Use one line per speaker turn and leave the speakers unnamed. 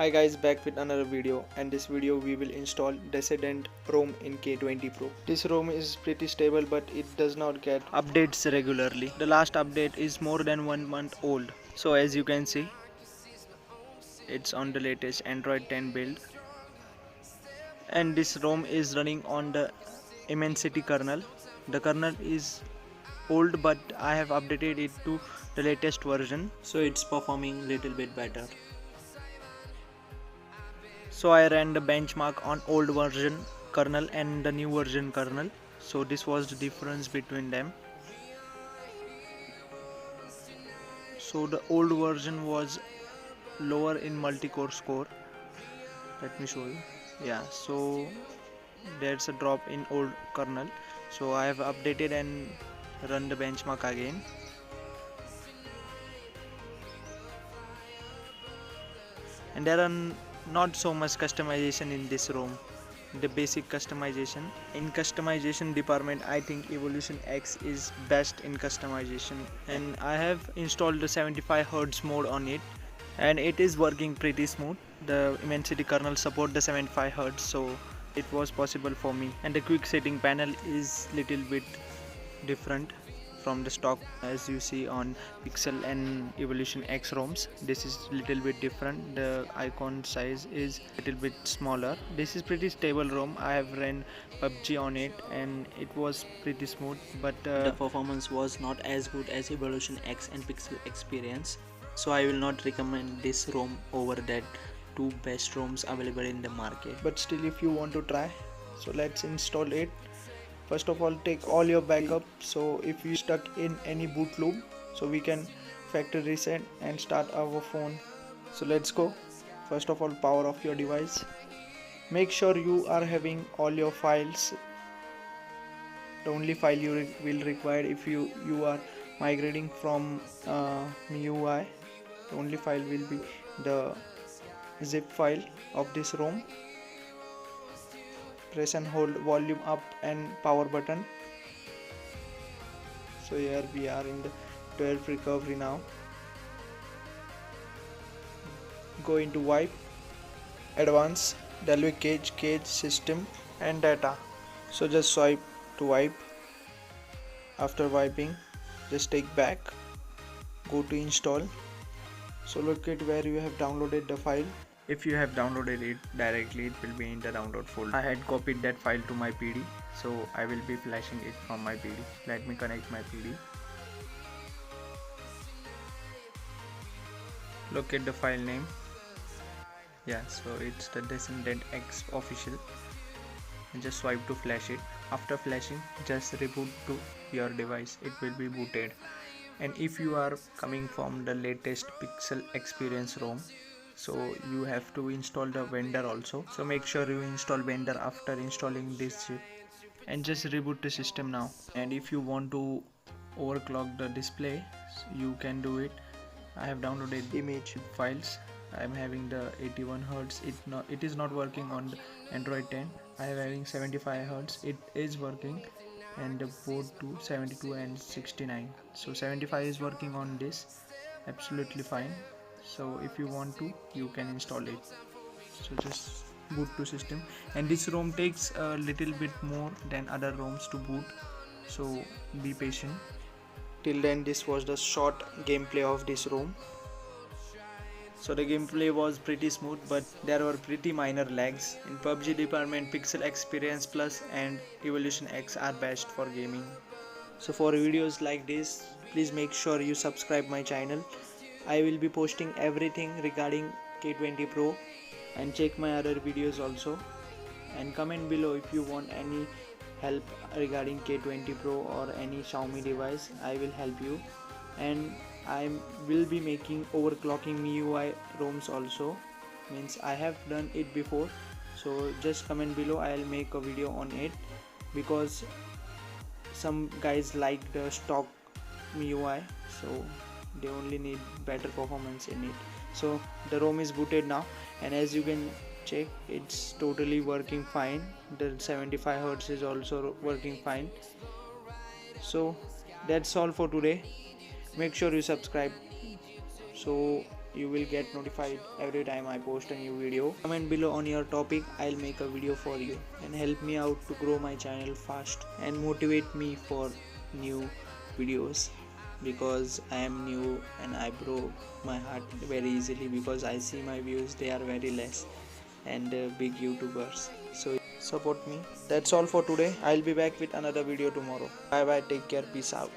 Hi guys, back with another video, and this video we will install Descendant ROM in K20 Pro. This ROM is pretty stable but it does not get updates regularly. The last update is more than 1 month old. So as you can see, it's on the latest Android 10 build. And this ROM is running on the Immensity kernel. The kernel is old but I have updated it to the latest version. So it's performing little bit better. So I ran the benchmark on old version kernel and the new version kernel. So this was the difference between them. So the old version was lower in multi-core score. Let me show you. Yeah, so there's a drop in old kernel. So I have updated and run the benchmark again. And there are not so much customization in this ROM. The basic customization. In customization department, I think Evolution X is best in customization, and I have installed the 75Hz mode on it and it is working pretty smooth. The Immensity kernel support the 75Hz, so it was possible for me. And the quick setting panel is little bit different from the stock as you see on Pixel and Evolution X ROMs. This is little bit different. The icon size is little bit smaller. This is pretty stable ROM. I have ran PUBG on it and it was pretty smooth, but the performance was not as good as Evolution X and Pixel experience. So I will not recommend this ROM over that two best ROMs available in the market. But still, if you want to try, so let's install it. First of all, take all your backup. So if you stuck in any boot loop, so we can factory reset and start our phone. So let's go. First of all, power off your device. Make sure you are having all your files. The only file you will require if you are migrating from MIUI, the only file will be the zip file of this ROM. Press and hold volume up and power button. So here we are in the 12th recovery now. Go into wipe, advanced, Delve cache system and data. So just swipe to wipe. After wiping, just take back, go to install. So look at where you have downloaded the file. If you have downloaded it directly, it will be in the download folder. I had copied that file to my PD, so I will be flashing it from my PD. Let me connect my PD. Look at the file name. Yeah, so it's the Descendant X official. And just swipe to flash it. After flashing, just reboot to your device. It will be booted. And if you are coming from the latest Pixel experience ROM, so you have to install the vendor also. So make sure you install vendor after installing this chip and just reboot the system now. And if you want to overclock the display, so you can do it. I have downloaded image files. I am having the 81Hz. It is not working on the Android 10. I am having 75Hz. It is working, and the board to 72 and 69. So 75 is working on this absolutely fine. So if you want to, you can install it. So just boot to system, and this ROM takes a little bit more than other ROMs to boot, so be patient. Till then, this was the short gameplay of this ROM. So the gameplay was pretty smooth, but there were pretty minor lags. In PUBG department, Pixel Experience Plus and Evolution X are best for gaming. So for videos like this, please make sure you subscribe my channel. I will be posting everything regarding K20 Pro, and check my other videos also, and comment below if you want any help regarding K20 Pro or any Xiaomi device. I will help you, and I will be making overclocking MIUI ROMs also. Means I have done it before, so just comment below. I'll make a video on it because some guys like the stock MIUI, so they only need better performance in it. So the ROM is booted now, and as you can check, it's totally working fine. The 75Hz is also working fine. So that's all for today. Make sure you subscribe. So you will get notified every time I post a new video. Comment below on your topic, I'll make a video for you, and help me out to grow my channel fast and motivate me for new videos, because I am new and I broke my heart very easily because I see my views, they are very less, and big YouTubers. So support me. That's all for today. I'll be back with another video tomorrow. Bye bye, take care, peace out.